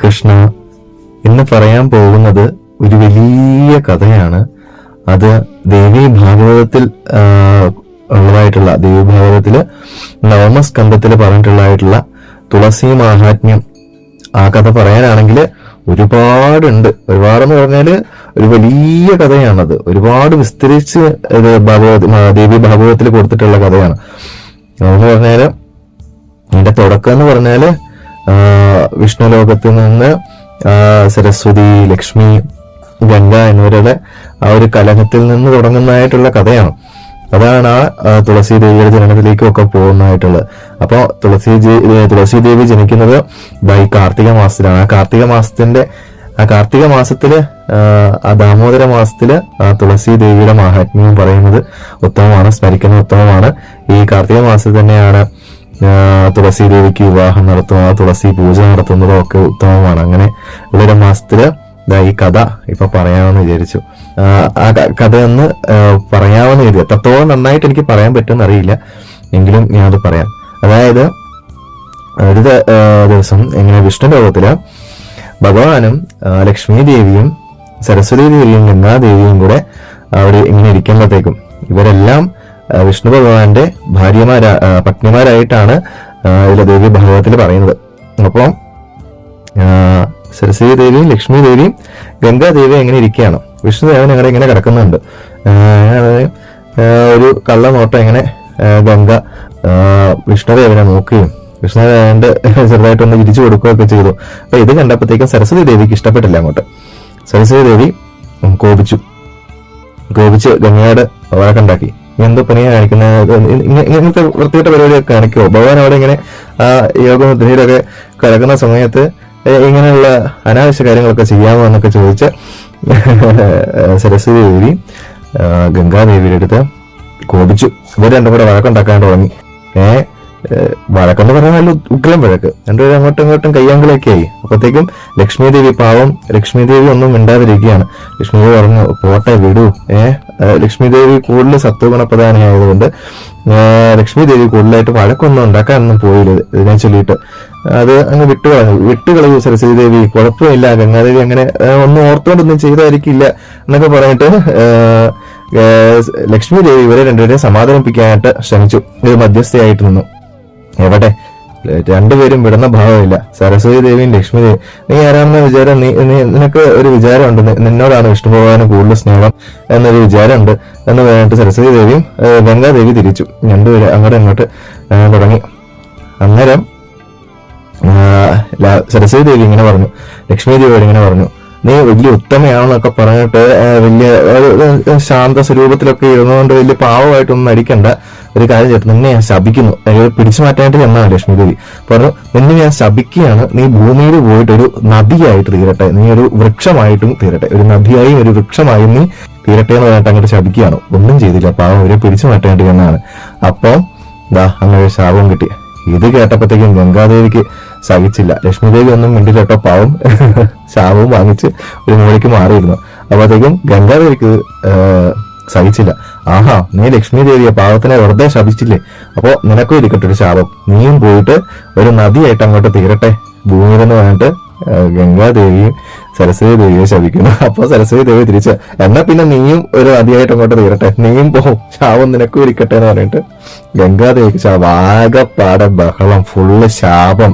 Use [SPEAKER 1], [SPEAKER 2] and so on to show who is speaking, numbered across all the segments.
[SPEAKER 1] കൃഷ്ണ. ഇന്ന് പറയാൻ പോകുന്നത് ഒരു വലിയ കഥയാണ്. അത് ദേവി ഭാഗവതത്തിൽ ഉള്ളതായിട്ടുള്ള, ദേവി ഭാഗവതത്തില് നവമസ്കന്ധത്തിൽ പറഞ്ഞിട്ടുള്ളതായിട്ടുള്ള തുളസി മാഹാത്മ്യം. ആ കഥ പറയാനാണെങ്കിൽ ഒരുപാടുണ്ട്. ഒരുപാടെന്ന് പറഞ്ഞാല് ഒരു വലിയ കഥയാണത്. ഒരുപാട് വിസ്തരിച്ച് ദേവി ഭാഗവതത്തിൽ കൊടുത്തിട്ടുള്ള കഥയാണ്. എന്ന് പറഞ്ഞാല് ഇതിന്റെ തുടക്കം എന്ന് പറഞ്ഞാല് വിഷ്ണുലോകത്തിൽ നിന്ന് സരസ്വതി, ലക്ഷ്മി, ഗംഗ എന്നിവരുടെ ആ ഒരു കലഹത്തിൽ നിന്ന് തുടങ്ങുന്നതായിട്ടുള്ള കഥയാണ്. അതാണ് ആ തുളസി ദേവിയുടെ ജനനത്തിലേക്കും ഒക്കെ പോകുന്നതായിട്ടുള്ളത്. അപ്പൊ തുളസി ദേവി ജനിക്കുന്നത് ഈ കാർത്തിക മാസത്തിലാണ്. ആ കാർത്തിക മാസത്തില് ആ ദാമോദര മാസത്തില് ആ തുളസി ദേവിയുടെ മാഹാത്മ്യം പറയുന്നത് ഉത്തമമാണ്, സ്മരിക്കുന്നത് ഉത്തമമാണ്. ഈ കാർത്തിക മാസത്തിൽ തന്നെയാണ് തുളസി ദേവിക്ക് വിവാഹം നടത്തുന്നത്, തുളസി പൂജ നടത്തുന്നതും ഒക്കെ ഉത്തമമാണ്. അങ്ങനെ ഉള്ളൊരു മാസത്തില് ഈ കഥ ഇപ്പൊ പറയാമെന്ന് വിചാരിച്ചു. ആ കഥ ഒന്ന് പറയാമെന്ന് കരുതി. എത്രത്തോളം നന്നായിട്ട് എനിക്ക് പറയാൻ പറ്റുമെന്ന് അറിയില്ല, എങ്കിലും ഞാനത് പറയാം. അതായത് ഒരു ദിവസം ഇങ്ങനെ വിഷ്ണു ലോകത്തില് ഭഗവാനും ലക്ഷ്മി ദേവിയും സരസ്വതി ദേവിയും ഗംഗാദേവിയും കൂടെ അവിടെ ഇങ്ങനെ ഇരിക്കുമ്പോഴത്തേക്കും ഇവരെല്ലാം വിഷ്ണു ഭഗവാന്റെ പത്നിമാരായിട്ടാണ് ഇതിലെ ദേവി ഭാഗവതത്തിൽ പറയുന്നത്. അപ്പം സരസ്വതി ദേവിയും ലക്ഷ്മി ദേവിയും ഗംഗാദേവിയും എങ്ങനെ ഇരിക്കുകയാണ്. വിഷ്ണുദേവൻ ഞങ്ങളുടെ ഇങ്ങനെ കിടക്കുന്നുണ്ട്. ഒരു കള്ള നോട്ടം ഇങ്ങനെ ഗംഗ വിഷ്ണുദേവനെ നോക്കുകയും വിഷ്ണുദേവന്റെ ചെറുതായിട്ടൊന്ന് ഇരിച്ചു കൊടുക്കുകയൊക്കെ ചെയ്തു. അപ്പൊ ഇത് കണ്ടപ്പോഴത്തേക്കും സരസ്വതി ദേവിക്ക് ഇഷ്ടപ്പെട്ടില്ല അങ്ങോട്ട്. സരസ്വതി ദേവി കോപിച്ച് ഗംഗയുടെ വഴക്കുണ്ടാക്കി. എന്തോ പണിയാ കാണിക്കുന്നത്, ഇങ്ങനത്തെ വൃത്തികെട്ട പരിപാടിയൊക്കെ കാണിക്കുമോ? ഭഗവാൻ അവിടെ ഇങ്ങനെ ആ യോഗത്തിനൊക്കെ കിടക്കുന്ന സമയത്ത് ഇങ്ങനെയുള്ള അനാവശ്യ കാര്യങ്ങളൊക്കെ ചെയ്യാമോ എന്നൊക്കെ ചോദിച്ച് സരസ്വതി ദേവി ഗംഗാദേവിയുടെ അടുത്ത് കോപിച്ചു. ഇവർ രണ്ടും കൂടെ വഴക്കുണ്ടാക്കാൻ തുടങ്ങി. വഴക്കെന്ന് പറഞ്ഞാൽ നല്ല ഉഗ്രം വഴക്ക്. രണ്ടുപേരും അങ്ങോട്ടും ഇങ്ങോട്ടും കയ്യാങ്കളിയൊക്കെ ആയി. അപ്പോഴത്തേക്കും ലക്ഷ്മി ദേവി, പാവം ലക്ഷ്മി ദേവി ഒന്നും മിണ്ടാതിരിക്കുകയാണ്. ലക്ഷ്മി ദേവി പറഞ്ഞു, പോട്ടെ വിടൂ. ലക്ഷ്മി ദേവി കൂടുതൽ സത്വഗുണപ്രധാനിയായതുകൊണ്ട് ലക്ഷ്മി ദേവി കൂടുതലായിട്ട് വഴക്കൊന്നും ഉണ്ടാക്കാനൊന്നും പോയില്ല. ഇതിനെ ചൊല്ലിയിട്ട് അത് അങ്ങ് വിട്ടുകളയൂ സരസ്വതി ദേവി, കുഴപ്പമില്ല, ഗംഗാദേവി അങ്ങനെ ഒന്നും ഓർത്തുകൊണ്ടൊന്നും ചെയ്തായിരിക്കില്ല എന്നൊക്കെ പറഞ്ഞിട്ട് ലക്ഷ്മി ദേവി ഇവരെ രണ്ടുപേരെയും സമാധാനിപ്പിക്കാനായിട്ട് ശ്രമിച്ചു. ഇത് മധ്യസ്ഥയായിട്ട് നിന്നു. എവിടെ രണ്ടുപേരും വിടുന്ന ഭാവമില്ല. സരസ്വതി ദേവിയും ലക്ഷ്മി ദേവി, നീ ആരാണെന്ന വിചാരം, നിനക്ക് ഒരു വിചാരമുണ്ട്, നിന്നോടാണ് വിഷ്ണു ഭഗവാന് കൂടുതൽ സ്നേഹം എന്നൊരു വിചാരമുണ്ട് എന്ന് പറഞ്ഞിട്ട് സരസ്വതി ദേവിയും ഗംഗാദേവി തിരിച്ചു. രണ്ടുപേരും അങ്ങോട്ട് ഇങ്ങോട്ട് തുടങ്ങി. അന്നേരം സരസ്വതി ദേവി ഇങ്ങനെ പറഞ്ഞു, ലക്ഷ്മി ദേവിയോട് ഇങ്ങനെ പറഞ്ഞു, നീ വലിയ ഉത്തമയാണെന്നൊക്കെ പറഞ്ഞിട്ട് വലിയ ശാന്ത സ്വരൂപത്തിലൊക്കെ ഇരുന്നുകൊണ്ട് വലിയ പാവമായിട്ടൊന്നും നടിക്കണ്ട. ഒരു കാര്യം ചേർത്ത്, നിന്നെ ഞാൻ ശപിക്കുന്നു. പിടിച്ചു മാറ്റാനായിട്ട് ചെന്നാണ് ലക്ഷ്മി ദേവി പറഞ്ഞു, നിന്നെ ഞാൻ ശപിക്കുകയാണ്. നീ ഭൂമിയിൽ പോയിട്ട് ഒരു നദിയായിട്ട് തീരട്ടെ, നീ ഒരു വൃക്ഷമായിട്ടും തീരട്ടെ, ഒരു നദിയായും ഒരു വൃക്ഷമായും നീ തീരട്ടെ എന്ന് പറഞ്ഞിട്ട് അങ്ങോട്ട് ശപിക്കുകയാണ്. ഒന്നും ചെയ്തില്ല, പാവം ഇവരെ പിടിച്ചു മാറ്റാനായിട്ട് ചെന്നാണ്. അപ്പം അങ്ങനെ ഒരു ശാപം കിട്ടി. ഇത് കേട്ടപ്പോഴത്തേക്കും ഗംഗാദേവിക്ക് സഹിച്ചില്ല. ലക്ഷ്മി ദേവി ഒന്നും മിണ്ടില്ല കേട്ടോ, പാവം ശാപവും വാങ്ങിച്ച് ഒരു മൂലയ്ക്ക് മാറിയിരുന്നു. അപ്പോഴത്തേക്കും ഗംഗാദേവിക്ക് സഹിച്ചില്ല. ആഹാ, നീ ലക്ഷ്മി ദേവിയെ പാവത്തിനെ വെറുതെ ശപിച്ചില്ലേ, അപ്പോ നിനക്കും ഇരിക്കട്ടെ ഒരു ശാപം, നീയും പോയിട്ട് ഒരു നദിയായിട്ട് അങ്ങോട്ട് തീരട്ടെ ഭൂമിയിലെന്ന് പറഞ്ഞിട്ട് ഗംഗാദേവിയും സരസ്വതി ദേവിയെ ശപിക്കുന്നു. അപ്പൊ സരസ്വതി ദേവി തിരിച്ച്, എന്നാ പിന്നെ നീയും ഒരു നദിയായിട്ട് അങ്ങോട്ട് തീരട്ടെ, നീയും പോവും, ശാപം നിനക്കും ഇരിക്കട്ടെ എന്ന് പറഞ്ഞിട്ട് ഗംഗാദേവിക്ക് ആകെപ്പാടെ ബഹളം, ഫുള്ള് ശാപം,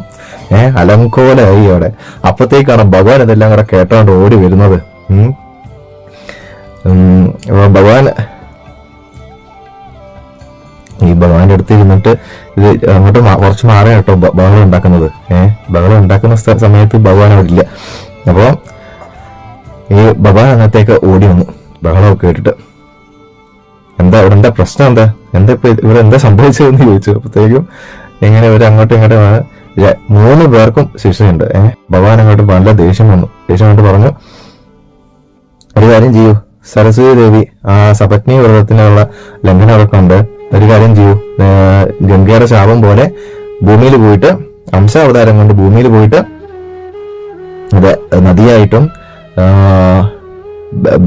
[SPEAKER 1] അലങ്കോലായി അവിടെ. അപ്പത്തേക്കാണ് ഭഗവാൻ ഇതെല്ലാം കൂടെ കേട്ടോണ്ട് ഓടി വരുന്നത്. ഭഗവാന്റെ അടുത്ത് ഇരുന്നിട്ട് ഇത് അങ്ങോട്ട് കുറച്ച് മാറി കേട്ടോ ബഹളം ഉണ്ടാക്കുന്നത്. ബഹളം ഉണ്ടാക്കുന്ന സമയത്ത് ഭഗവാൻ അവിടെ ഇല്ല. അപ്പൊ ഈ ഭഗവാൻ അന്നത്തേക്ക് ഓടി വന്നു ബഹളമൊക്കെ കേട്ടിട്ട്. എന്താ പ്രശ്നം, എന്താ ഇപ്പൊ ഇവിടെ എന്താ സംഭവിച്ചതെന്ന് ചോദിച്ചു. അപ്പത്തേക്കും ഇങ്ങനെ ഇവർ അങ്ങോട്ടും ഇങ്ങോട്ടും 3 പേർക്കും ശിക്ഷയുണ്ട്. ഭഗവാൻ അങ്ങോട്ട് നല്ല ദേഷ്യം വന്നിട്ട് പറഞ്ഞു, ഒരു കാര്യം ചെയ്യൂ, സരസ്വതി ദേവി ആ സപത്നി വ്രതത്തിനുള്ള ലംഘനമൊക്കെ ഉണ്ട്, ഒരു കാര്യം ചെയ്യൂ, ഗംഗയുടെ ശാപം പോലെ ഭൂമിയിൽ പോയിട്ട് അംശാവതാരം കൊണ്ട് ഭൂമിയിൽ പോയിട്ട് അത് നദിയായിട്ടും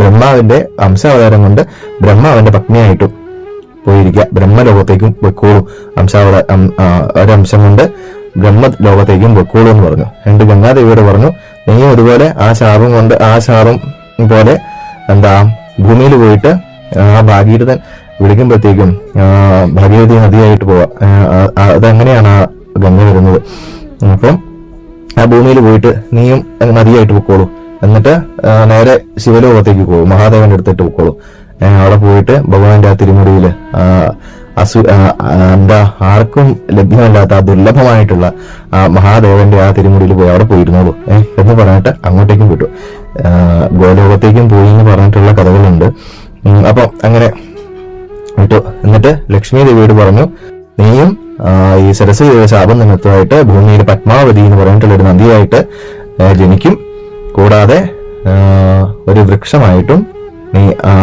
[SPEAKER 1] ബ്രഹ്മാവിന്റെ അംശാവതാരം കൊണ്ട് ബ്രഹ്മാവിന്റെ പത്നിയായിട്ടും പോയിരിക്കുക. ബ്രഹ്മലോകത്തേക്കും വെക്കോളൂ, ഒരംശം കൊണ്ട് ബ്രഹ്മലോകത്തേക്കും വെക്കോളൂ എന്ന് പറഞ്ഞു. എന്നിട്ട് ഗംഗാദേവിയോട് പറഞ്ഞു, നീയും ഇതുപോലെ ആ ശാപം പോലെ എന്താ ഭൂമിയിൽ പോയിട്ട് ആ ഭാഗീരഥൻ വിളിക്കുമ്പോഴത്തേക്കും ഭാഗീരഥി നദിയായിട്ട് പോവാ. അതെങ്ങനെയാണ് ആ ഗംഗ വരുന്നത്. അപ്പം ആ ഭൂമിയിൽ പോയിട്ട് നീയും നദിയായിട്ട് പൊക്കോളൂ. എന്നിട്ട് നേരെ ശിവലോകത്തേക്ക് പോകും, മഹാദേവന്റെ അടുത്തിട്ട് പൊക്കോളൂ. അവിടെ പോയിട്ട് ഭഗവാന്റെ ആ തിരുമുടിയില് ആർക്കും ലഭ്യമല്ലാത്ത ആ ദുർലഭമായിട്ടുള്ള ആ മഹാദേവന്റെ ആ തിരുമുടിയിൽ പോയി അവിടെ പോയിരുന്നോളൂ എന്ന് പറഞ്ഞിട്ട് അങ്ങോട്ടേക്കും വിട്ടു. ഗോലോകത്തേക്കും പോയി എന്ന് പറഞ്ഞിട്ടുള്ള കഥകളുണ്ട്. അപ്പൊ അങ്ങനെ വിട്ടു. എന്നിട്ട് ലക്ഷ്മി ദേവിയോട് പറഞ്ഞു, നീയും ഈ സരസ്വതി ശാപം നിമിത്തമായിട്ട് ഭൂമിയിൽ പത്മാവതി എന്ന് പറഞ്ഞിട്ടുള്ള ഒരു നദിയായിട്ട് ജനിക്കും. കൂടാതെ ഒരു വൃക്ഷമായിട്ടും നീ ആ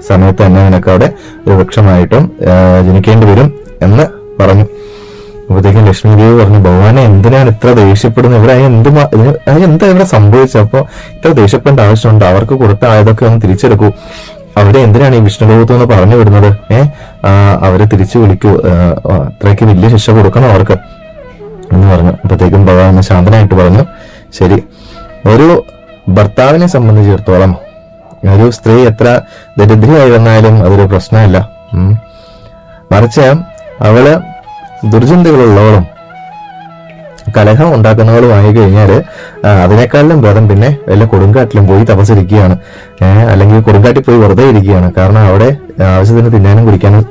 [SPEAKER 1] സമയത്ത് തന്നെ നിനക്ക് അവിടെ ഒരു വൃക്ഷമായിട്ടും ജനിക്കേണ്ടി വരും എന്ന് പറഞ്ഞു. അപ്പോഴത്തേക്കും ലക്ഷ്മി ദേവി പറഞ്ഞു, ഭഗവാനെ എന്തിനാണ് ഇത്ര ദേഷ്യപ്പെടുന്നത്? ഇവിടെ എന്താ ഇവിടെ സംഭവിച്ചത്? അപ്പൊ ഇത്ര ദേഷ്യപ്പെടേണ്ട ആവശ്യമുണ്ട്? അവർക്ക് കൊടുത്ത ആയതൊക്കെ ഒന്ന് തിരിച്ചെടുക്കൂ. അവിടെ എന്തിനാണ് ഈ വിഷ്ണുലോകത്ത് എന്ന് പറഞ്ഞു വിടുന്നത്? അവരെ തിരിച്ചു വിളിക്കൂ, അത്രയ്ക്ക് വലിയ ശിക്ഷ കൊടുക്കണം അവർക്ക് എന്ന് പറഞ്ഞു. അപ്പോഴത്തേക്കും ഭഗവാൻ ശാന്തനായിട്ട് പറഞ്ഞു, ശരി, ഒരു ഭർത്താവിനെ സംബന്ധിച്ചിടത്തോളം ഒരു സ്ത്രീ എത്ര ദരിദ്രയായി വന്നാലും അതൊരു പ്രശ്നമല്ല. മറിച്ച് അവള് ദുർചിന്തകളുള്ളവളും കലഹം ഉണ്ടാക്കുന്നവളുമായി കഴിഞ്ഞാല് അതിനേക്കാളിലും ഭേദം പിന്നെ വല്ല കൊടുങ്കാട്ടിലും പോയി തപസ്സിരിക്കുകയാണ്, അല്ലെങ്കിൽ കൊടുങ്കാട്ടിൽ പോയി വെറുതെ ഇരിക്കുകയാണ്. കാരണം അവിടെ ആവശ്യത്തിന് തിന്നാനും കുടിക്കാനും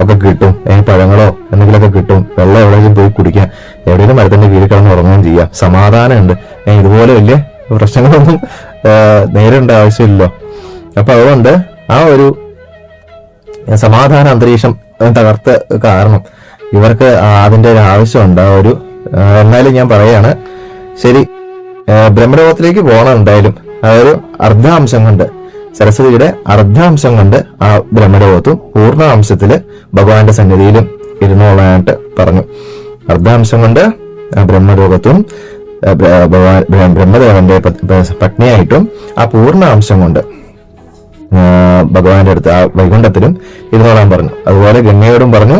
[SPEAKER 1] ഒക്കെ കിട്ടും, പഴങ്ങളോ എന്തെങ്കിലുമൊക്കെ കിട്ടും, വെള്ളം എവിടെയെങ്കിലും പോയി കുടിക്കാം, എവിടെയെങ്കിലും മരത്തിന്റെ കീഴിൽ കിടന്ന് ഉറങ്ങുകയും ചെയ്യാം, സമാധാനമുണ്ട്. ഇതുപോലെ വലിയ പ്രശ്നങ്ങളൊന്നും നേരിടേണ്ട ആവശ്യമില്ലല്ലോ. അപ്പൊ അതുകൊണ്ട് ആ ഒരു സമാധാന അന്തരീക്ഷം തകർത്ത കാരണം ഇവർക്ക് അതിന്റെ ഒരു ആവശ്യമുണ്ട്. ആ ഒരു എന്നാലും ഞാൻ പറയാണ്, ശരി, ബ്രഹ്മലോകത്തിലേക്ക് പോകണം എന്തായാലും. അതൊരു അർദ്ധാംശം കൊണ്ട്, സരസ്വതിയുടെ അർദ്ധാംശം കൊണ്ട് ആ ബ്രഹ്മലോകത്തും പൂർണ്ണാംശത്തില് ഭഗവാന്റെ സന്നിധിയിലും ഇരുന്നോളാനായിട്ട് പറഞ്ഞു. അർദ്ധാംശം കൊണ്ട് ബ്രഹ്മലോകത്തും ബ്രഹ്മദേവന്റെ പത്നിയായിട്ടും ആ പൂർണ്ണാംശം കൊണ്ട് ഭഗവാന്റെ അടുത്ത് ആ വൈകുണ്ഠത്തിലും ഇരുന്നോളാൻ പറഞ്ഞു. അതുപോലെ ഗംഗയോടും പറഞ്ഞു,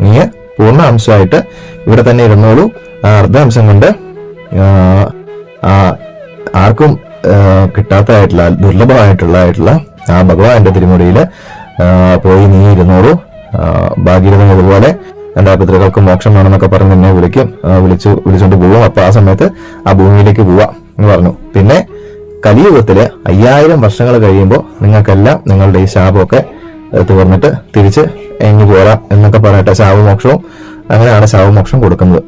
[SPEAKER 1] നീ പൂർണ്ണ അംശമായിട്ട് ഇവിടെ തന്നെ ഇരുന്നോളൂ. ആ അർദ്ധാംശം കൊണ്ട് ആർക്കും കിട്ടാത്തതായിട്ടുള്ള ദുർലഭമായിട്ടുള്ള ആ ഭഗവാന്റെ തിരുമുടിയിൽ പോയി നീ ഇരുന്നോളൂ. ഭാഗീരഥൻ അതുപോലെ എന്റെ പിതൃകൾക്ക് മോക്ഷം വേണമെന്നൊക്കെ പറഞ്ഞ് എന്നെ വിളിച്ചോണ്ട് പോവും. അപ്പൊ ആ സമയത്ത് ആ ഭൂമിയിലേക്ക് പോവാ എന്ന് പറഞ്ഞു. പിന്നെ കലിയുഗത്തില് 5000 വർഷങ്ങൾ കഴിയുമ്പോൾ നിങ്ങൾക്കെല്ലാം നിങ്ങളുടെ ഈ ശാപമൊക്കെ തീർന്നിട്ട് തിരിച്ച് എങ്ങി പോരാം എന്നൊക്കെ പറയട്ടെ. ശാപമോക്ഷവും അങ്ങനെയാണ് ശാപമോക്ഷം കൊടുക്കുന്നത്.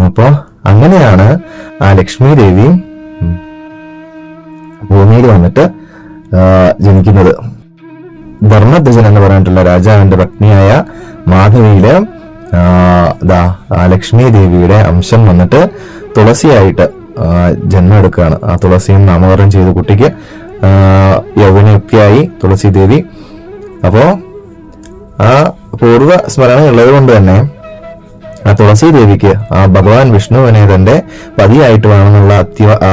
[SPEAKER 1] അപ്പോ അങ്ങനെയാണ് ആ ലക്ഷ്മി ദേവിയും ഭൂമിയിൽ വന്നിട്ട് ജനിക്കുന്നത്. ധർമ്മധ്വജൻ എന്ന് പറഞ്ഞിട്ടുള്ള രാജാവിന്റെ പത്നിയായ മാധവിയില് ആ ലക്ഷ്മി ദേവിയുടെ അംശം വന്നിട്ട് തുളസിയായിട്ട് ജന്മം എടുക്കുകയാണ്. ആ തുളസിയും നാമകരണം ചെയ്ത കുട്ടിക്ക് യൗവനയൊക്കെയായി തുളസി ദേവി. അപ്പോ ആ പൂർവ്വ സ്മരണ ഉള്ളത് കൊണ്ട് തന്നെ ആ തുളസി ദേവിക്ക് ആ ഭഗവാൻ വിഷ്ണുവിനെ തന്റെ പതിയായിട്ട് വേണമെന്നുള്ള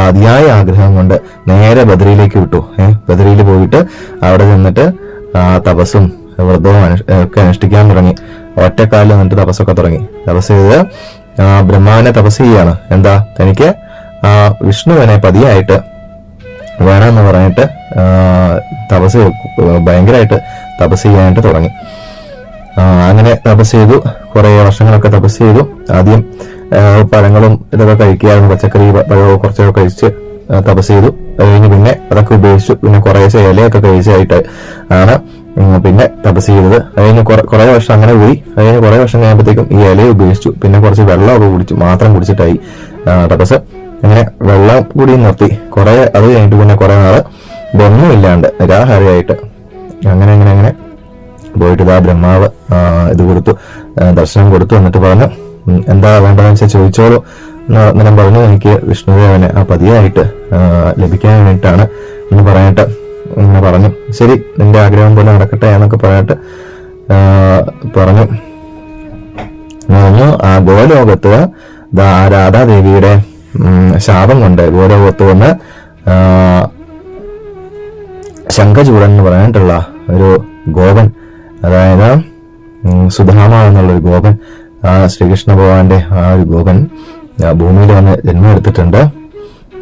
[SPEAKER 1] അതിയായ ആഗ്രഹം കൊണ്ട് നേരെ ബദരിയിലേക്ക് വിട്ടു. ബദരിയിൽ പോയിട്ട് അവിടെ നിന്നിട്ട് തപസ്സും വ്രതവും ഒക്കെ അനുഷ്ഠിക്കാൻ തുടങ്ങി. ഒറ്റക്കാലിൽ നിന്നിട്ട് തപസ്സൊക്കെ തുടങ്ങി. തപസ് ചെയ്ത് ബ്രഹ്മാവിനെ തപസ് ചെയ്യാണ്. എന്താ, തനിക്ക് ആ വിഷ്ണുവിനെ പതിയായിട്ട് വേണമെന്ന് പറഞ്ഞിട്ട് ഭയങ്കരമായിട്ട് തപസ് ചെയ്യാനായിട്ട് തുടങ്ങി. അങ്ങനെ തപസ് ചെയ്തു. കുറെ വർഷങ്ങളൊക്കെ തപസ് ചെയ്തു. ആദ്യം പഴങ്ങളും ഇതൊക്കെ കഴിക്കുകയായിരുന്നു, പച്ചക്കറി പഴവും കുറച്ചൊക്കെ കഴിച്ച് തപസ് ചെയ്തു. കഴിഞ്ഞ് പിന്നെ അതൊക്കെ ഉപയോഗിച്ചു. പിന്നെ കുറേശ്ശെ ഇലയൊക്കെ കഴിച്ചായിട്ട് ആണ് പിന്നെ തപസ് ചെയ്തത്. കഴിഞ്ഞ് കുറെ വർഷം അങ്ങനെ പോയി. കഴിഞ്ഞ് കുറെ വർഷം കഴിയുമ്പോഴത്തേക്കും ഈ ഇലയെ ഉപയോഗിച്ചു. പിന്നെ കുറച്ച് വെള്ളമൊക്കെ മാത്രം കുടിച്ചിട്ടായി തപസ്. അങ്ങനെ വെള്ളം കൂടി നിർത്തി. അത് കഴിഞ്ഞിട്ട് പിന്നെ കുറെ നാള് ഒന്നുമില്ലാണ്ട് നിരാഹാരമായിട്ട് അങ്ങനെ പോയിട്ട് ഇതാ ബ്രഹ്മാവ് ഇത് കൊടുത്തു, ദർശനം കൊടുത്തു. എന്നിട്ട് പറഞ്ഞു, എന്താ വേണ്ടതെന്ന് വെച്ചാൽ ചോദിച്ചോളൂ എന്ന് പറഞ്ഞു. എനിക്ക് വിഷ്ണുദേവനെ ആ പതിയായിട്ട് ലഭിക്കാൻ വേണ്ടിയിട്ടാണ് എന്ന് പറഞ്ഞിട്ട് ഇങ്ങനെ പറഞ്ഞു. ശരി, നിന്റെ ആഗ്രഹം പോലെ നടക്കട്ടെ എന്നൊക്കെ പറഞ്ഞിട്ട് പറഞ്ഞു. ആ ഗോലോകത്ത് രാധാദേവിയുടെ ശാപം കൊണ്ട് ഗോലോകത്ത് വന്ന് ശംഖചൂടൻ എന്ന് പറഞ്ഞിട്ടുള്ള ഒരു ഗോപൻ, അതായത് സുധാമ എന്നുള്ളൊരു ഗോപൻ, ശ്രീകൃഷ്ണ ഭഗവാന്റെ ആ ഒരു ഗോപൻ ഭൂമിയിൽ വന്ന് ജന്മം എടുത്തിട്ടുണ്ട്.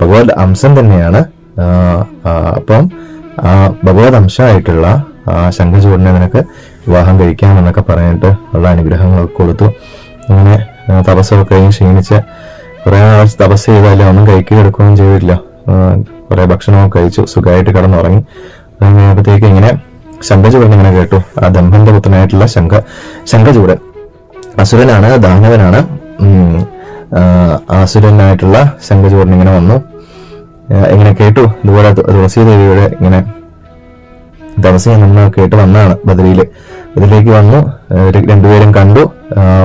[SPEAKER 1] ഭഗവത് അംശം തന്നെയാണ്. അപ്പം ഭഗവത് അംശമായിട്ടുള്ള ശംഖചൂഡനെ നിനക്ക് വിവാഹം കഴിക്കാമെന്നൊക്കെ പറഞ്ഞിട്ട് ഉള്ള അനുഗ്രഹങ്ങളൊക്കെ കൊടുത്തു. അങ്ങനെ തപസ്സൊക്കെ കഴിഞ്ഞ് ക്ഷീണിച്ച് കുറെ നാൾ തപസ് ചെയ്താലും ഒന്നും കഴിക്കുകയെടുക്കുകയും ചെയ്തില്ല. കുറെ ഭക്ഷണമൊക്കെ കഴിച്ചു, സുഖമായിട്ട് കിടന്നുറങ്ങി. കഴിഞ്ഞപ്പോഴത്തേക്ക് ഇങ്ങനെ ശംഖചൂഡൻ ഇങ്ങനെ കേട്ടു. ആ ദമ്പന്റെ പുത്രനായിട്ടുള്ള ശംഖചൂഡൻ അസുരനാണ്, ദാനവനാണ്. അസുരനായിട്ടുള്ള ശംഖചൂഡൻ ഇങ്ങനെ വന്നു, ഇങ്ങനെ കേട്ടു ഇതുപോലെ തുളസീദേവിയുടെ ഇങ്ങനെ തപസ് നിന്ന് കേട്ട് വന്നാണ്. ബദരിയിലേക്ക് വന്നു. രണ്ടുപേരും കണ്ടു,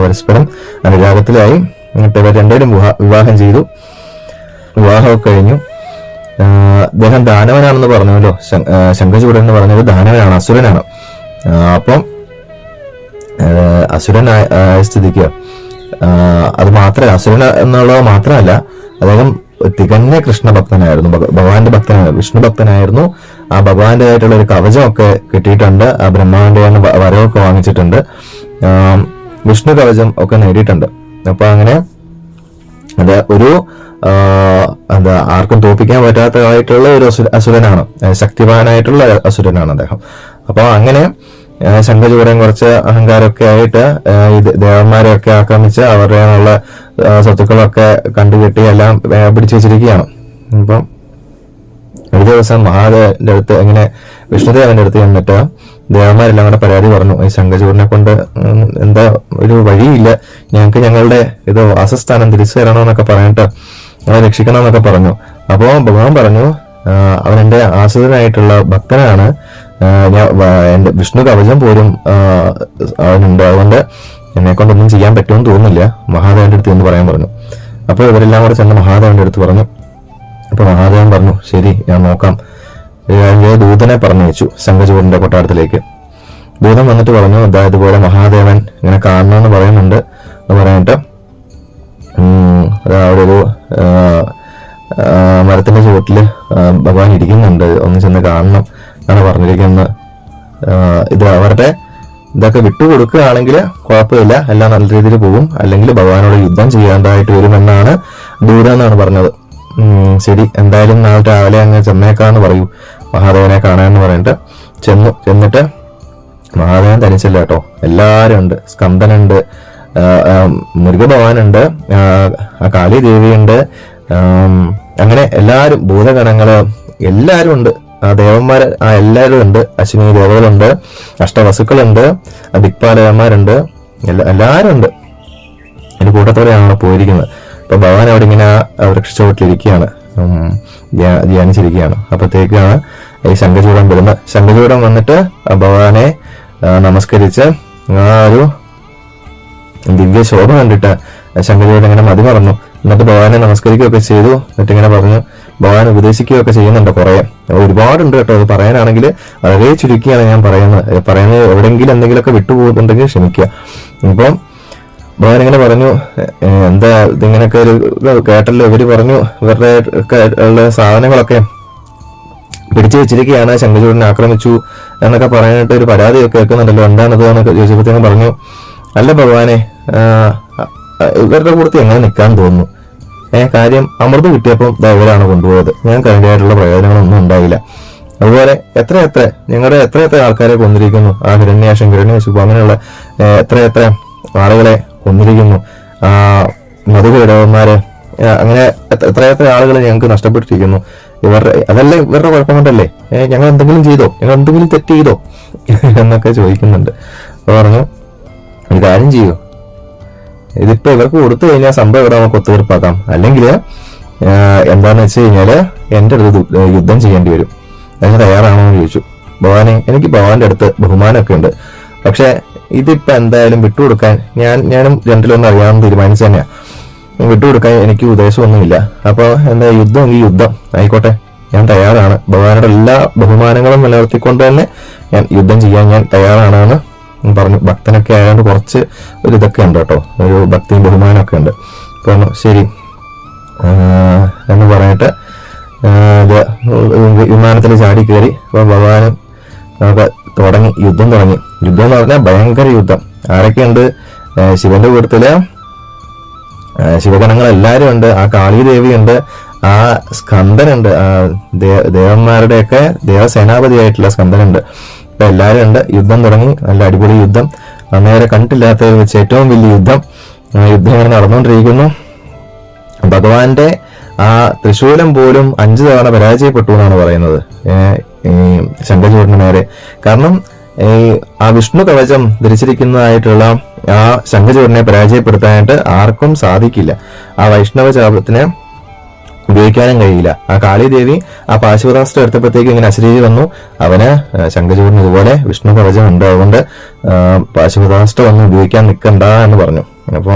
[SPEAKER 1] പരസ്പരം അനുരാഗത്തിലായി. എന്നിട്ട് ഇവർ രണ്ടുപേരും വിവാഹം ചെയ്തു. വിവാഹമൊക്കെ കഴിഞ്ഞു. അദ്ദേഹം ദാനവനാണെന്ന് പറഞ്ഞല്ലോ, ശംഖചൂഡൻ എന്ന് പറഞ്ഞത് ദാനവനാണ്, അസുരനാണ്. അപ്പം അസുരനായ സ്ഥിതിക്ക് അത് മാത്രമല്ല, അസുരൻ എന്നുള്ളത് മാത്രമല്ല, അദ്ദേഹം തികഞ്ഞ കൃഷ്ണഭക്തനായിരുന്നു, ഭഗവാന്റെ ഭക്തനായിരുന്നു, വിഷ്ണു ഭക്തനായിരുന്നു. ആ ഭഗവാന്റേതായിട്ടുള്ള ഒരു കവചമൊക്കെ കിട്ടിയിട്ടുണ്ട്. ആ ബ്രഹ്മാവിന്റെ വരവൊക്കെ വാങ്ങിച്ചിട്ടുണ്ട്. വിഷ്ണു കവചം ഒക്കെ നേടിയിട്ടുണ്ട്. അപ്പൊ അങ്ങനെ അത് ഒരു ആർക്കും തോൽപ്പിക്കാൻ പറ്റാത്തതായിട്ടുള്ള ഒരു അസുരനാണ്, ശക്തിവാനായിട്ടുള്ള അസുരനാണ് അദ്ദേഹം. അപ്പൊ അങ്ങനെ ശംഖചൂഡൻ കുറച്ച് അഹങ്കാരമൊക്കെ ആയിട്ട് ഈ ദേവന്മാരെയൊക്കെ ആക്രമിച്ച് അവരുടെ സ്വത്തുക്കളൊക്കെ കണ്ടുകെട്ടി എല്ലാം പിടിച്ചു വെച്ചിരിക്കുകയാണ്. അപ്പം ഒരു ദിവസം മഹാദേവന്റെ അടുത്ത് ഇങ്ങനെ വിഷ്ണുദേവന്റെ അടുത്ത് ചെന്നിട്ട് ദേവന്മാരെല്ലാം കൂടെ പരാതി പറഞ്ഞു, ഈ ശംഖചൂഡനെ കൊണ്ട് എന്താ ഒരു വഴിയില്ല, ഞങ്ങൾക്ക് ഞങ്ങളുടെ ഇത് വാസസ്ഥാനം തിരിച്ചു തരണമെന്നൊക്കെ പറഞ്ഞിട്ട് അവനെ രക്ഷിക്കണമെന്നൊക്കെ പറഞ്ഞു. അപ്പോ ഭഗവാൻ പറഞ്ഞു, അവൻ എന്റെ ആശ്രിതനായിട്ടുള്ള ഭക്തനാണ്, എന്റെ വിഷ്ണു കവചം പോലും അവനുണ്ട്, അതുകൊണ്ട് എന്നെ കൊണ്ടൊന്നും ചെയ്യാൻ പറ്റുമെന്ന് തോന്നുന്നില്ല, മഹാദേവന്റെ അടുത്ത് എന്ന് പറയാൻ പറഞ്ഞു. അപ്പൊ ഇവരെല്ലാം കൂടെ ചെന്ന് മഹാദേവന്റെ അടുത്ത് പറഞ്ഞു. അപ്പൊ മഹാദേവൻ പറഞ്ഞു, ശരി ഞാൻ നോക്കാം. ദൂതനെ പറഞ്ഞു വെച്ചു ശംഖചൂഡന്റെ കൊട്ടാരത്തിലേക്ക്. ദൂതൻ വന്നിട്ട് പറഞ്ഞു, ഇതുപോലെ മഹാദേവൻ ഇങ്ങനെ കാണണമെന്ന് പറയുന്നുണ്ട് എന്ന് പറഞ്ഞിട്ട് അവിടെ ഒരു മരത്തിന്റെ ചുവട്ടില് ഭഗവാൻ ഇരിക്കുന്നുണ്ട്, ഒന്ന് ചെന്ന് കാണണം എന്നാണ് പറഞ്ഞിരിക്കുന്നത്. ഇത് അവരുടെ ഇതൊക്കെ വിട്ടുകൊടുക്കുകയാണെങ്കിൽ കുഴപ്പമില്ല, എല്ലാം നല്ല രീതിയിൽ പോകും, അല്ലെങ്കിൽ ഭഗവാനോട് യുദ്ധം ചെയ്യാണ്ടായിട്ട് വരുമെന്നാണ് ദൂതൻ എന്നാണ് പറഞ്ഞത്. ശരി, എന്തായാലും നാളെ രാവിലെ അങ്ങ് ചെന്നേക്കാന്ന് പറയൂ മഹാദേവനെ കാണാന്ന് പറഞ്ഞിട്ട് ചെന്നിട്ട് മഹാദേവൻ തനിച്ചല്ല കേട്ടോ, എല്ലാരും ഉണ്ട്. സ്കന്ദനുണ്ട്, മുരുകഭഗവാനുണ്ട്, കാളിദേവിയുണ്ട്, അങ്ങനെ എല്ലാരും, ഭൂതഗണങ്ങള് എല്ലാരും ഉണ്ട്, ദേവന്മാര് എല്ലാവരും ഉണ്ട്, അശ്വിനി ദേവകളുണ്ട്, അഷ്ടവസുക്കളുണ്ട്, ദിക്പാലകന്മാരുണ്ട്, എല്ലാരും ഉണ്ട്. അതിന്റെ കൂട്ടത്തോടെയാണ് പോയിരിക്കുന്നത്. അപ്പൊ ഭഗവാൻ അവിടെ ഇങ്ങനെ ആ വൃക്ഷച്ചുവട്ടിലിരിക്കുകയാണ്, ധ്യാനിച്ചിരിക്കുകയാണ്. അപ്പത്തേക്കാണ് ഈ ശംഖചൂഡൻ വരുന്നത്. ശംഖചൂഡൻ വന്നിട്ട് ഭഗവാനെ നമസ്കരിച്ച് ആ ഒരു ദിവ്യ ശോഭ കണ്ടിട്ട് ശംഖചൂഡൻ ഇങ്ങനെ മതി മറന്നു. എന്നിട്ട് ഭഗവാനെ നമസ്കരിക്കുകയൊക്കെ ചെയ്തു. എന്നിട്ട് ഇങ്ങനെ പറഞ്ഞു, ഭഗവാൻ ഉപദേശിക്കുകയൊക്കെ ചെയ്യുന്നുണ്ട്. കുറെ ഒരുപാടുണ്ട് കേട്ടോ, അത് പറയാനാണെങ്കിൽ വളരെ ചുരുക്കിയാണ് ഞാൻ പറയുന്നത്. എവിടെയെങ്കിലും എന്തെങ്കിലുമൊക്കെ വിട്ടുപോകുന്നുണ്ടെങ്കിൽ ക്ഷമിക്കുക. ഇപ്പം ഭഗവാൻ ഇങ്ങനെ പറഞ്ഞു, എന്താ ഇതിങ്ങനെയൊക്കെ ഒരു കേട്ടല്ലോ, ഇവര് പറഞ്ഞു ഇവരുടെ ഒക്കെ ഉള്ള സാധനങ്ങളൊക്കെ പിടിച്ചു വെച്ചിരിക്കുകയാണ്, ശംഖചൂഡനെ ആക്രമിച്ചു എന്നൊക്കെ പറയാനായിട്ട് ഒരു പരാതിയൊക്കെ കേൾക്കുന്നുണ്ടല്ലോ, എന്താണത് എന്നൊക്കെ ചോദിച്ചപ്പോഴത്തേക്കും പറഞ്ഞു, അല്ല ഭഗവാനെ, ഇവരുടെ കൂടത്തിൽ എങ്ങനെ നിൽക്കാൻ തോന്നുന്നു? കാര്യം അമൃത് കിട്ടിയപ്പം ഇവരാണ് കൊണ്ടുപോയത്, ഞങ്ങൾക്ക് അതിൻ്റെതായിട്ടുള്ള പ്രയോജനങ്ങളൊന്നും ഉണ്ടായില്ല. അതുപോലെ എത്ര ഞങ്ങളുടെ എത്ര ആൾക്കാരെ കൊന്നിരിക്കുന്നു, ആ ഹിരണ്യാശിപു അങ്ങനെയുള്ള എത്ര ആളുകളെ കൊന്നിരിക്കുന്നു, മധുരവിടവന്മാരെ, അങ്ങനെ എത്ര ആളുകൾ ഞങ്ങൾക്ക് നഷ്ടപ്പെട്ടിരിക്കുന്നു. അതല്ലേ ഇവരുടെ കുഴപ്പം കൊണ്ടല്ലേ? ഞങ്ങൾ എന്തെങ്കിലും ചെയ്തോ, ഞങ്ങൾ എന്തെങ്കിലും തെറ്റ് ചെയ്തോ എന്നൊക്കെ ചോദിക്കുന്നുണ്ട്. അപ്പൊ പറഞ്ഞു, ഒരു കാര്യം ചെയ്യൂ, ഇതിപ്പോ ഇവർക്ക് കൊടുത്തു കഴിഞ്ഞാൽ സംഭവം ഇവിടെ നമുക്ക് ഒത്തുതീർപ്പാക്കാം, അല്ലെങ്കിൽ എന്താന്ന് വെച്ച് കഴിഞ്ഞാല് എന്റെ അടുത്ത് യുദ്ധം ചെയ്യേണ്ടി വരും. അതിന് തയ്യാറാണോ എന്ന് ചോദിച്ചു. ഭഗവാനെ, എനിക്ക് ഭഗവാന്റെ അടുത്ത് ബഹുമാനമൊക്കെ ഉണ്ട്, പക്ഷെ ഇതിപ്പോ എന്തായാലും വിട്ടുകൊടുക്കാൻ ഞാനും രണ്ടിലൊന്നും അറിയാമെന്ന് തീരുമാനിച്ചു തന്നെയാ. വിട്ടുകൊടുക്കാൻ എനിക്ക് ഉദ്ദേശമൊന്നുമില്ല. അപ്പൊ എന്താ, യുദ്ധം എങ്കിൽ യുദ്ധം ആയിക്കോട്ടെ, ഞാൻ തയ്യാറാണ്. ഭഗവാനോട് എല്ലാ ബഹുമാനങ്ങളും നിലനിർത്തിക്കൊണ്ട് തന്നെ ഞാൻ യുദ്ധം ചെയ്യാൻ ഞാൻ തയ്യാറാണെന്ന് പറഞ്ഞു. ഭക്തനൊക്കെ ആയതുകൊണ്ട് കുറച്ച് ഒരു ഇതൊക്കെ ഉണ്ട് കേട്ടോ, ഒരു ഭക്തിയും ബഹുമാനമൊക്കെ ഉണ്ട്. പറഞ്ഞു ശരി എന്ന് പറഞ്ഞിട്ട് വിമാനത്തിൽ ചാടി കയറി. അപ്പൊ ഭഗവാനും യുദ്ധം തുടങ്ങി. യുദ്ധം എന്ന് പറഞ്ഞാൽ ഭയങ്കര യുദ്ധം. ആരൊക്കെയുണ്ട്? ശിവന്റെ കൂട്ടത്തില് ശിവഗണങ്ങൾ എല്ലാരും ഉണ്ട്, ആ കാളിദേവിയുണ്ട്, ആ സ്കന്ദനുണ്ട്, ദേവന്മാരുടെയൊക്കെ ദേവസേനാപതിയായിട്ടുള്ള സ്കന്ദനുണ്ട്. അപ്പൊ എല്ലാവരും ഉണ്ട്. യുദ്ധം തുടങ്ങി, നല്ല അടിപൊളി യുദ്ധം, നേരെ കണ്ടിട്ടില്ലാത്തതിൽ വെച്ച് ഏറ്റവും വലിയ യുദ്ധം ഇങ്ങനെ നടന്നുകൊണ്ടിരിക്കുന്നു. ഭഗവാന്റെ ആ ത്രിശൂലം പോലും 5 തവണ പരാജയപ്പെട്ടു എന്നാണ് പറയുന്നത് ഈ ശംഖചൂഡന് നേരെ. കാരണം ആ വിഷ്ണു കവചം ധരിച്ചിരിക്കുന്നതായിട്ടുള്ള ആ ശംഖചൂഡനെ പരാജയപ്പെടുത്താനായിട്ട് ആർക്കും സാധിക്കില്ല. ആ വൈഷ്ണവ ചാപത്തിനെ ഉപയോഗിക്കാനും കഴിയില്ല. ആ കാളിദേവി ആ പാശുപതാസ്ത്രം എടുത്തപ്പോഴത്തേക്ക് ഇങ്ങനെ അശരീരി വന്നു. അവന് ശംഖചൂഡന് ഇതുപോലെ വിഷ്ണു കവചം ഉണ്ട്, അതുകൊണ്ട് പാശുപതാസ്ത്രം ഒന്നും ഉപയോഗിക്കാൻ നിൽക്കണ്ട എന്ന് പറഞ്ഞു. അപ്പൊ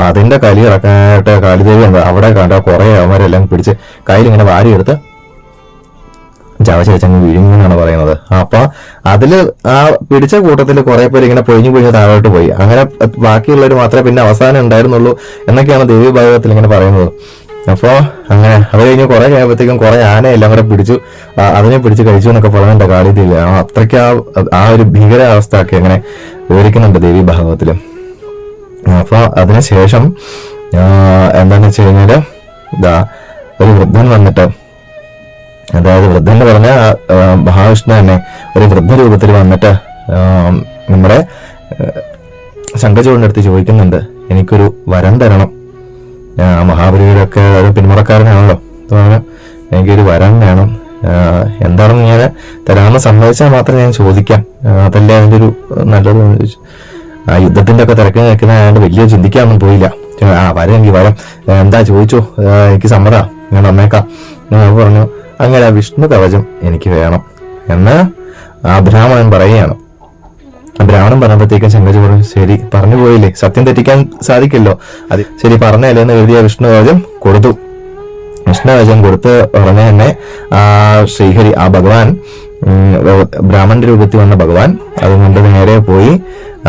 [SPEAKER 1] അതിന്റെ കലി ഇറക്കാനായിട്ട് കാളിദേവി അവിടെ കണ്ട കുറെ അവന്മാരെല്ലാം പിടിച്ച് കയ്യിലിങ്ങനെ വാരിയെടുത്ത് ചവച്ചങ്ങ് വിഴുങ്ങുന്നാണ് പറയുന്നത്. അപ്പൊ അതില് ആ പിടിച്ച കൂട്ടത്തിൽ കുറെ പേര് ഇങ്ങനെ പൊഴിഞ്ഞു താഴോട്ട് പോയി. അങ്ങനെ ബാക്കിയുള്ളവർ മാത്രമേ പിന്നെ അവസാനം ഉണ്ടായിരുന്നുള്ളൂ എന്നൊക്കെയാണ് ദേവി ഭാഗവതത്തിൽ ഇങ്ങനെ പറയുന്നത്. അപ്പോ അങ്ങനെ അത് കഴിഞ്ഞ് കുറെ കഴിയുമ്പോഴത്തേക്കും കുറെ ആനയെല്ലാം കൂടെ പിടിച്ചു, അതിനെ പിടിച്ച് കഴിച്ചു എന്നൊക്കെ പറയുന്നുണ്ട് കാളിദേവി. അത്രയ്ക്ക് ആ ഒരു ഭീകരാവസ്ഥ ഒക്കെ അങ്ങനെ വിവരിക്കുന്നുണ്ട് ദേവി ഭാഗവതത്തില്. അപ്പൊ അതിനുശേഷം എന്താന്ന് വെച്ച് കഴിഞ്ഞാല് ഒരു വൃദ്ധൻ വന്നിട്ട്, അതായത് വൃദ്ധൻ എന്ന് പറഞ്ഞാൽ മഹാവിഷ്ണു തന്നെ ഒരു വൃദ്ധരൂപത്തിൽ വന്നിട്ട് നമ്മുടെ ശംഖചൂഡന്റെ അടുത്ത് ചോദിക്കുന്നുണ്ട്, എനിക്കൊരു വരം തരണം. മഹാബലിയുടെ ഒക്കെ ഒരു പിന്മുറക്കാരനാണല്ലോ, എനിക്കൊരു വരം വേണം, എന്താണെന്ന് ഞാൻ തരാമെന്ന് സമ്മതിച്ചാൽ മാത്രം ഞാൻ ചോദിക്കാം, അതല്ലേ അതിൻ്റെ ഒരു നല്ലത് എന്ന് ചോദിച്ചു. ആ യുദ്ധത്തിന്റെ ഒക്കെ തിരക്ക് നിൽക്കുന്നതായത് വലിയ ചിന്തിക്കാനൊന്നും പോയില്ല. വരെങ്കിൽ വരം, എന്താ ചോദിച്ചു, എനിക്ക് സമ്മതാ, ഞാൻ വന്നേക്കാം പറഞ്ഞു. അങ്ങനെ വിഷ്ണു കവചം എനിക്ക് വേണം എന്ന് ആ ബ്രാഹ്മണൻ പറയുകയാണ്. ബ്രാഹ്മണൻ പറഞ്ഞപ്പോഴത്തേക്കും ശംഖചൂഡൻ ശരി പറഞ്ഞു പോയില്ലേ, സത്യം തെറ്റിക്കാൻ സാധിക്കല്ലോ, അത് ശരി പറഞ്ഞല്ലേ എന്ന് എഴുതിയ വിഷ്ണു കവചം കൊടുത്തു. വിഷ്ണു കവചം കൊടുത്ത് പറഞ്ഞ തന്നെ ആ ശ്രീഹരി, ആ ഭഗവാൻ, ബ്രാഹ്മണന്റെ രൂപത്തിൽ വന്ന ഭഗവാൻ അതുകൊണ്ട് നേരെ പോയി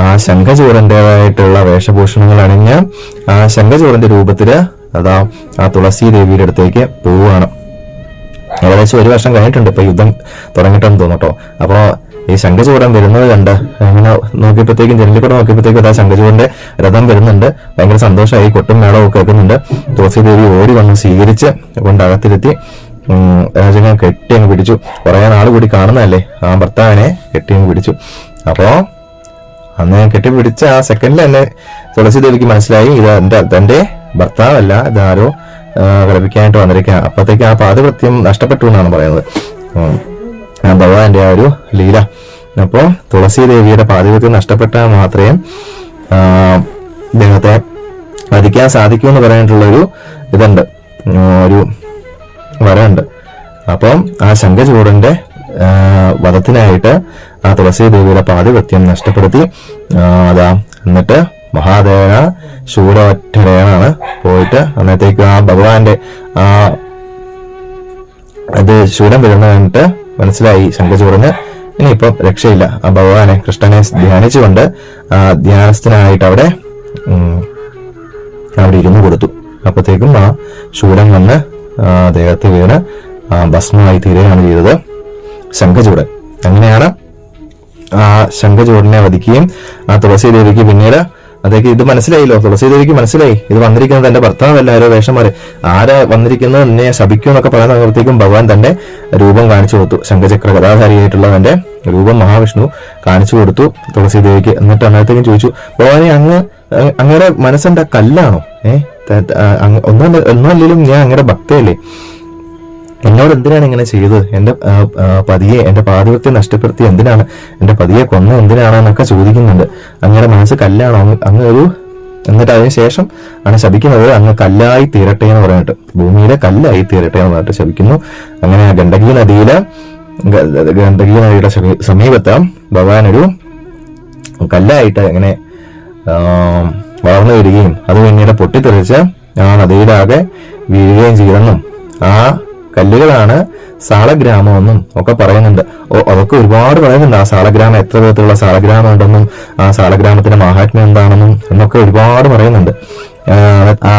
[SPEAKER 1] ആ ശംഖചൂഡന്റേതായിട്ടുള്ള വേഷഭൂഷണങ്ങൾ അണിഞ്ഞ ആ ശംഖചൂഡന്റെ രൂപത്തില് അതാ ആ തുളസി ദേവിയുടെ അടുത്തേക്ക് പോവുകയാണ്. ഏകദേശം 1 വർഷം കഴിഞ്ഞിട്ടുണ്ട് ഇപ്പൊ യുദ്ധം തുടങ്ങിയിട്ടെന്ന് തോന്നട്ടോ. അപ്പൊ ഈ ശംഖചൂഡൻ വരുന്നത് കണ്ട് അങ്ങനെ നോക്കിയപ്പോഴത്തേക്കും, ജനലിൽ നോക്കിയപ്പോഴത്തേക്കും അതാ ശംഖചൂഡന്റെ രഥം വരുന്നുണ്ട്. ഭയങ്കര സന്തോഷമായി, കൊട്ടും മേളവും കേൾക്കുന്നുണ്ട്. തുളസി ദേവി ഓടി വന്ന് സ്വീകരിച്ച് കൊണ്ട് അകത്തിരുത്തി രാജനെ കെട്ടി അങ്ങ് പിടിച്ചു. കുറെ നാൾ കൂടി കാണുന്നതല്ലേ, ആ ഭർത്താവിനെ കെട്ടി അങ്ങ് പിടിച്ചു. അപ്പോ അന്ന് കെട്ടിപ്പിടിച്ച ആ സെക്കൻഡിൽ തന്നെ തുളസി ദേവിക്ക് മനസ്സിലായി ഇത് തന്റെ ഭർത്താവല്ല, ഇതാരോ കളിപ്പിക്കാനായിട്ട് വന്നിരിക്കുക. അപ്പത്തേക്ക് ആ പാതിവൃത്യം നഷ്ടപ്പെട്ടു എന്നാണ് പറയുന്നത് ഭഗവാന്റെ ആ ഒരു ലീല. അപ്പോ തുളസി ദേവിയുടെ പാതിവൃത്യം നഷ്ടപ്പെട്ടാൽ മാത്രമേ ഇദ്ദേഹത്തെ വധിക്കാൻ സാധിക്കൂ എന്ന് പറയാനായിട്ടുള്ള ഒരു ഇതുണ്ട്, ഒരു വരമുണ്ട്. അപ്പം ആ ശംഖചൂഡന്റെ വധത്തിനായിട്ട് ആ തുളസി ദേവിയുടെ പാതിവൃത്യം നഷ്ടപ്പെടുത്തി അതാ എന്നിട്ട് മഹാദേവന ശൂലൊറ്റയാണ് പോയിട്ട് അന്നത്തേക്ക് ആ ഭഗവാന്റെ ആ അത് ശൂലം വരുന്ന കണ്ടിട്ട് മനസ്സിലായി ശംഖചൂഡന് ഇനിയിപ്പം രക്ഷയില്ല. ആ ഭഗവാനെ കൃഷ്ണനെ ധ്യാനിച്ചുകൊണ്ട് ആ ധ്യാനസ്ഥനായിട്ട് അവിടെ ഇരുന്നു കൊടുത്തു. അപ്പത്തേക്കും ആ ശൂലം വന്ന് ദേഹത്ത് വീണ് ഭസ്മമായി തീരുകയാണ് ചെയ്തത് ശംഖചൂഡൻ. അങ്ങനെയാണ് ആ ശംഖചൂഡനെ വധിക്കുകയും ആ തുളസി ദേവിക്ക് പിന്നീട് അതേക്ക് ഇത് മനസ്സിലായില്ലോ, തുളസി ദേവിക്ക് മനസ്സിലായി ഇത് വന്നിരിക്കുന്നത് എന്റെ ഭർത്താവല്ല, ആരോ വേഷന്മാര്, ആരാ വന്നിരിക്കുന്നത് എന്നെ ശപിക്കും എന്നൊക്കെ പറയുമ്പോഴത്തേക്കും ഭഗവാൻ തന്റെ രൂപം കാണിച്ചു കൊടുത്തു. ശംഖചക്ര ഗദാധാരിയായിട്ടുള്ള തന്റെ രൂപം മഹാവിഷ്ണു കാണിച്ചു കൊടുത്തു തുളസി ദേവിക്ക്. എന്നിട്ട് അന്നേരത്തേക്കും ചോദിച്ചു, ഭഗവാനെ അങ്ങയുടെ മനസ്സെന്താ കല്ലാണോ? ഒന്നുമല്ലെങ്കിലും ഞാൻ അങ്ങയുടെ ഭക്തയല്ലേ, എന്നോട് എന്തിനാണ് ഇങ്ങനെ ചെയ്തത്? എന്റെ പതിയെ, എന്റെ പാതിവൃത്യം നഷ്ടപ്പെടുത്തി എന്തിനാണ്, എന്റെ പതിയെ കൊന്ന എന്തിനാണെന്നൊക്കെ ചോദിക്കുന്നുണ്ട്. അങ്ങയുടെ മനസ്സ് കല്ലാണോ? അങ്ങ് ഒരു എന്നിട്ട് അതിനുശേഷം ആണ് ശപിക്കുന്നത്, അങ്ങ് കല്ലായി തീരട്ടെ എന്ന് പറഞ്ഞിട്ട്, ഭൂമിയിലെ കല്ലായി തീരട്ടെ എന്ന് പറഞ്ഞിട്ട് ശപിക്കുന്നു. അങ്ങനെ ഗണ്ഡകി നദിയുടെ സമീപത്ത് ഭഗവാൻ ഒരു കല്ലായിട്ട് ഇങ്ങനെ വളർന്നു വരികയും അത് പിന്നീട് പൊട്ടിത്തെറിച്ച് ആ നദിയിലാകെ വീഴുകയും ചെയ്തെന്നും ആ കല്ലുകളാണ് സാളഗ്രാമമെന്നും ഒക്കെ പറയുന്നുണ്ട്. അതൊക്കെ ഒരുപാട് പറയുന്നുണ്ട്. ആ സാളഗ്രാമം എത്ര വിധത്തിലുള്ള സാളഗ്രാമം ഉണ്ടെന്നും ആ സാളഗ്രാമത്തിന്റെ മഹാത്മ്യം എന്താണെന്നും എന്നൊക്കെ ഒരുപാട് പറയുന്നുണ്ട്. ആ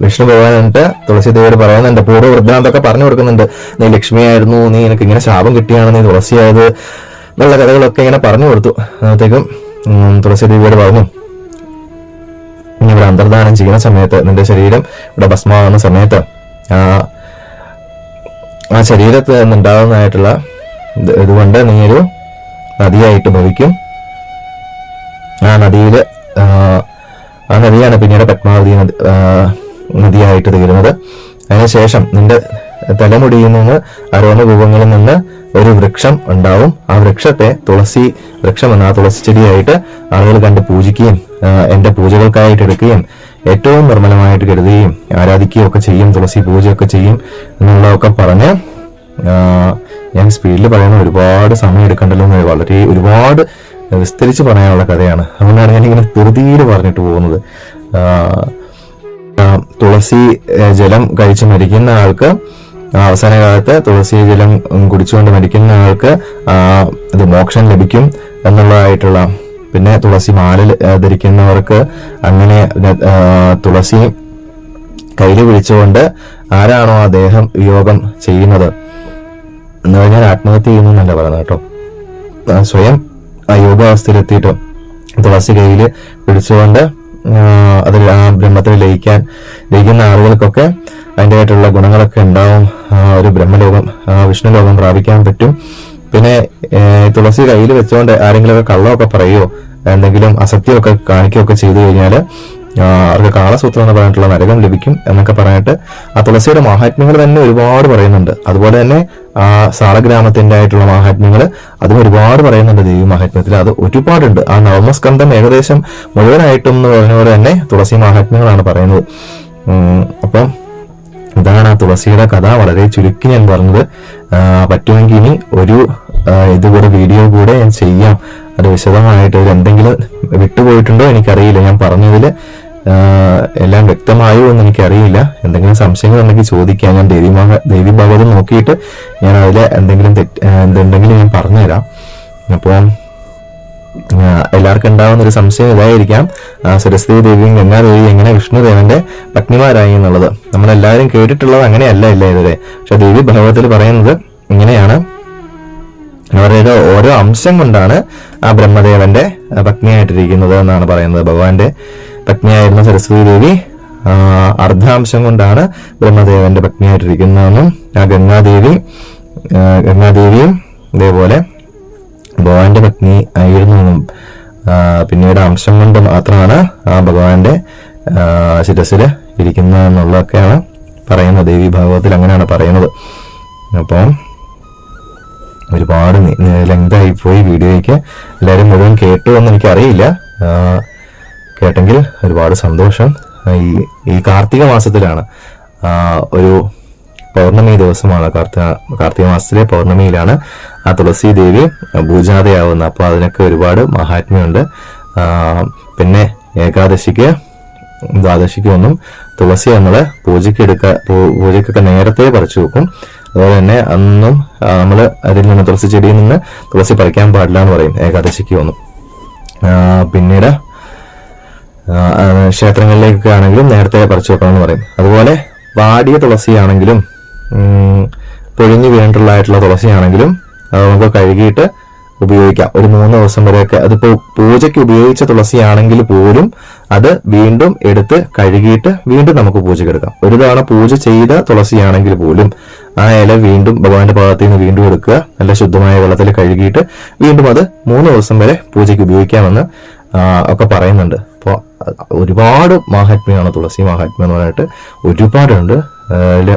[SPEAKER 1] വിഷ്ണു ഭഗവാൻ എന്നിട്ട് തുളസി ദേവിയോട് പറയുന്നുണ്ട്, പൂർവ്വവൃദ്ധാന്തൊക്കെ പറഞ്ഞു കൊടുക്കുന്നുണ്ട്. നീ ലക്ഷ്മിയായിരുന്നു, നീ എനിക്ക് ഇങ്ങനെ ശാപം കിട്ടിയാണ്, നീ തുളസിയായത് എന്നുള്ള കഥകളൊക്കെ ഇങ്ങനെ പറഞ്ഞു കൊടുത്തു. അന്നത്തേക്കും തുളസി ദേവിയോട് പറഞ്ഞു, ഇനി ഇവിടെ അന്തർദാനം ചെയ്യുന്ന സമയത്ത്, നിന്റെ ശരീരം ഇവിടെ ഭസ്മാവുന്ന സമയത്ത് ആ ശരീരത്ത് നിന്നുണ്ടാകുന്നതായിട്ടുള്ള ഇതുകൊണ്ട് നീ ഒരു നദിയായിട്ട് ഭവിക്കും. ആ നദിയില് ആ നദിയാണ് പിന്നീട് പത്മാവതി നദിയായിട്ട് തീരുന്നത്. അതിനുശേഷം നിന്റെ തലമുടിയിൽ നിന്ന് രോമകൂപങ്ങളിൽ നിന്ന് ഒരു വൃക്ഷം ഉണ്ടാവും. ആ വൃക്ഷത്തെ തുളസി വൃക്ഷം എന്ന ആ തുളസി ചെടിയായിട്ട് ആളുകൾ കണ്ട് പൂജിക്കുകയും എന്റെ പൂജകൾക്കായിട്ട് എടുക്കുകയും ഏറ്റവും നിർമ്മലമായിട്ട് കരുതുകയും ആരാധിക്കുകയും ഒക്കെ ചെയ്യും, തുളസി പൂജയൊക്കെ ചെയ്യും എന്നുള്ളതൊക്കെ പറഞ്ഞ് ഞാൻ സ്പീഡിൽ പറയുന്ന ഒരുപാട് സമയം എടുക്കണ്ടല്ലോ എന്ന് വളരെ ഒരുപാട് വിസ്തരിച്ച് പറയാനുള്ള കഥയാണ്. അതുകൊണ്ടാണ് ഞാനിങ്ങനെ ധൃതിയിൽ പറഞ്ഞിട്ട് പോകുന്നത്. തുളസി ജലം കഴിച്ച് മരിക്കുന്ന ആൾക്ക്, അവസാന കാലത്ത് തുളസി ജലം കുടിച്ചുകൊണ്ട് മരിക്കുന്ന ആൾക്ക് ഇത് മോക്ഷം ലഭിക്കും എന്നുള്ളതായിട്ടുള്ള, പിന്നെ തുളസി മാല ധരിക്കുന്നവർക്ക് അങ്ങനെ തുളസി കയ്യിൽ പിടിച്ചുകൊണ്ട് ആരാണോ ആ ദേഹം വിയോഗം ചെയ്യുന്നത് എന്ന് പറഞ്ഞാൽ ആത്മഹത്യ ചെയ്യുന്നു എന്നല്ല പറയുന്നത് കേട്ടോ, സ്വയം ആ യോഗാവസ്ഥയിലെത്തിയിട്ട് തുളസി കയ്യിൽ പിടിച്ചുകൊണ്ട് അതിൽ ആ ബ്രഹ്മത്തിൽ ലയിക്കുന്ന ആളുകൾക്കൊക്കെ അതിൻ്റെതായിട്ടുള്ള ഗുണങ്ങളൊക്കെ ഉണ്ടാവും. ഒരു ബ്രഹ്മലോകം, വിഷ്ണു ലോകം പ്രാപിക്കാൻ പറ്റും. പിന്നെ തുളസി കയ്യിൽ വെച്ചുകൊണ്ട് ആരെങ്കിലുമൊക്കെ കള്ളമൊക്കെ പറയുകയോ എന്തെങ്കിലും അസത്യമൊക്കെ കാണിക്കുകയൊക്കെ ചെയ്തു കഴിഞ്ഞാൽ അവർക്ക് കാളസൂത്രം എന്ന് പറഞ്ഞിട്ടുള്ള നരകം ലഭിക്കും എന്നൊക്കെ പറഞ്ഞിട്ട് ആ തുളസിയുടെ മഹാത്മ്യങ്ങൾ തന്നെ ഒരുപാട് പറയുന്നുണ്ട്. അതുപോലെ തന്നെ ആ സാളഗ്രാമത്തിന്റെ ആയിട്ടുള്ള മഹാത്മ്യങ്ങൾ അതും ഒരുപാട് പറയുന്നുണ്ട് ദേവി മഹാത്മ്യത്തിൽ. അത് ഒരുപാടുണ്ട്. ആ നവമസ്കന്ധം ഏകദേശം മുഴുവനായിട്ടും എന്ന് പറഞ്ഞ പോലെ തന്നെ തുളസി മഹാത്മ്യങ്ങളാണ് പറയുന്നത്. അപ്പം ഇതാണ് ആ തുളസിയുടെ കഥ. വളരെ ചുരുക്കി ഞാൻ പറഞ്ഞത്. പറ്റുമെങ്കിൽ ഇനി ഒരു ഇതുകൂടെ വീഡിയോ കൂടെ ഞാൻ ചെയ്യാം, അത് വിശദമായിട്ട്. എന്തെങ്കിലും വിട്ടുപോയിട്ടുണ്ടോ എനിക്കറിയില്ല. ഞാൻ പറഞ്ഞതിൽ എല്ലാം വ്യക്തമായോ എന്ന് എനിക്കറിയില്ല. എന്തെങ്കിലും സംശയങ്ങൾ ഉണ്ടെങ്കിൽ ചോദിക്കാം. ഞാൻ ദേവി ഭാഗവതം നോക്കിയിട്ട് ഞാൻ അതിൽ എന്തെങ്കിലും ഞാൻ പറഞ്ഞുതരാം. അപ്പോൾ എല്ലാവർക്കും ഉണ്ടാവുന്ന ഒരു സംശയം ഇതായിരിക്കാം, സരസ്വതി ദേവിയും ഗംഗാദേവിയും എങ്ങനെ വിഷ്ണുദേവന്റെ പത്നിമാരായി എന്നുള്ളത്. നമ്മളെല്ലാവരും കേട്ടിട്ടുള്ളത് അങ്ങനെയല്ല ഇതുവരെ. പക്ഷെ ദേവി ഭാഗവതത്തിൽ പറയുന്നത് ഇങ്ങനെയാണ്. അവരുടെ ഓരോ അംശം കൊണ്ടാണ് ആ ബ്രഹ്മദേവന്റെ പത്നിയായിട്ടിരിക്കുന്നത് എന്നാണ് പറയുന്നത്. ഭഗവാന്റെ പത്നിയായിരുന്ന സരസ്വതി ദേവി അർദ്ധാംശം കൊണ്ടാണ് ബ്രഹ്മദേവന്റെ പത്നിയായിട്ടിരിക്കുന്നതെന്നും ആ ഗംഗാദേവിയും ഇതേപോലെ ഭഗവാന്റെ പത്നി ആയിരുന്നു. പിന്നീട് അംശം കൊണ്ട് മാത്രമാണ് ആ ഭഗവാന്റെ ശിരസിൽ ഇരിക്കുന്നതെന്നുള്ളതൊക്കെയാണ് പറയുന്നത്. ദേവി ഭാഗവതത്തിൽ അങ്ങനെയാണ് പറയുന്നത്. അപ്പം ഒരുപാട് ലെങ്തായി പോയി വീഡിയോയ്ക്ക്. എല്ലാവരും മുഴുവൻ കേട്ടു എന്ന് എനിക്കറിയില്ല. കേട്ടെങ്കിൽ ഒരുപാട് സന്തോഷം. ഈ കാർത്തിക മാസത്തിലാണ്, ഒരു പൗർണമി ദിവസമാണ്, കാർത്തിക മാസത്തിലെ പൗർണമിയിലാണ് ആ തുളസി ദേവി പൂജാതയാവുന്നത്. അപ്പോൾ അതിനൊക്കെ ഒരുപാട് മഹാത്മ്യമുണ്ട്. പിന്നെ ഏകാദശിക്ക് ദ്വാദശിക്ക് ഒന്നും തുളസി നമ്മൾ പൂജയ്ക്കൊക്കെ നേരത്തെ പറിച്ചു വെക്കും. അതുപോലെ തന്നെ അന്നും നമ്മൾ അതിൽ നിന്ന് തുളസി ചെടിയിൽ നിന്ന് തുളസി പറിക്കാൻ പാടില്ല എന്ന് പറയും ഏകാദശിക്ക് ഒന്നും. പിന്നീട് ക്ഷേത്രങ്ങളിലേക്കൊക്കെ ആണെങ്കിലും നേരത്തെ പറിച്ചു വെക്കണമെന്ന് പറയും. അതുപോലെ വാടിയ തുളസിയാണെങ്കിലും പൊഴിഞ്ഞു വീണിട്ടുള്ളതായിട്ടുള്ള തുളസിയാണെങ്കിലും നമുക്ക് കഴുകിയിട്ട് ഉപയോഗിക്കാം. ഒരു 3 ദിവസം വരെയൊക്കെ. അതിപ്പോ പൂജയ്ക്ക് ഉപയോഗിച്ച തുളസിയാണെങ്കിൽ പോലും അത് വീണ്ടും എടുത്ത് കഴുകിയിട്ട് വീണ്ടും നമുക്ക് പൂജയ്ക്ക് എടുക്കാം. ഒരു തവണ പൂജ ചെയ്ത തുളസിയാണെങ്കിൽ പോലും ആ ഇല വീണ്ടും ഭഗവാന്റെ ഭാഗത്ത് നിന്ന് വീണ്ടും എടുക്കുക, നല്ല ശുദ്ധമായ വെള്ളത്തിൽ കഴുകിയിട്ട് വീണ്ടും അത് 3 ദിവസം വരെ പൂജയ്ക്ക് ഉപയോഗിക്കാമെന്ന് ഒക്കെ പറയുന്നുണ്ട്. അപ്പോൾ ഒരുപാട് മാഹാത്മ്യമാണ് തുളസി മാഹാത്മ്യം എന്ന് പറഞ്ഞിട്ട് ഒരുപാടുണ്ട്. അതിൽ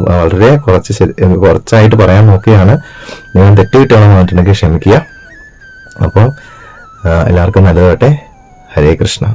[SPEAKER 1] വളരെ കുറച്ചായിട്ട് പറയാൻ നോക്കിയാണ്. ഞാൻ തെറ്റുകിട്ടാണെന്ന് പറഞ്ഞിട്ടുണ്ടെങ്കിൽ ക്ഷമിക്കുക. അപ്പോൾ എല്ലാവർക്കും നല്ലതാവട്ടെ. ഹരേ കൃഷ്ണ.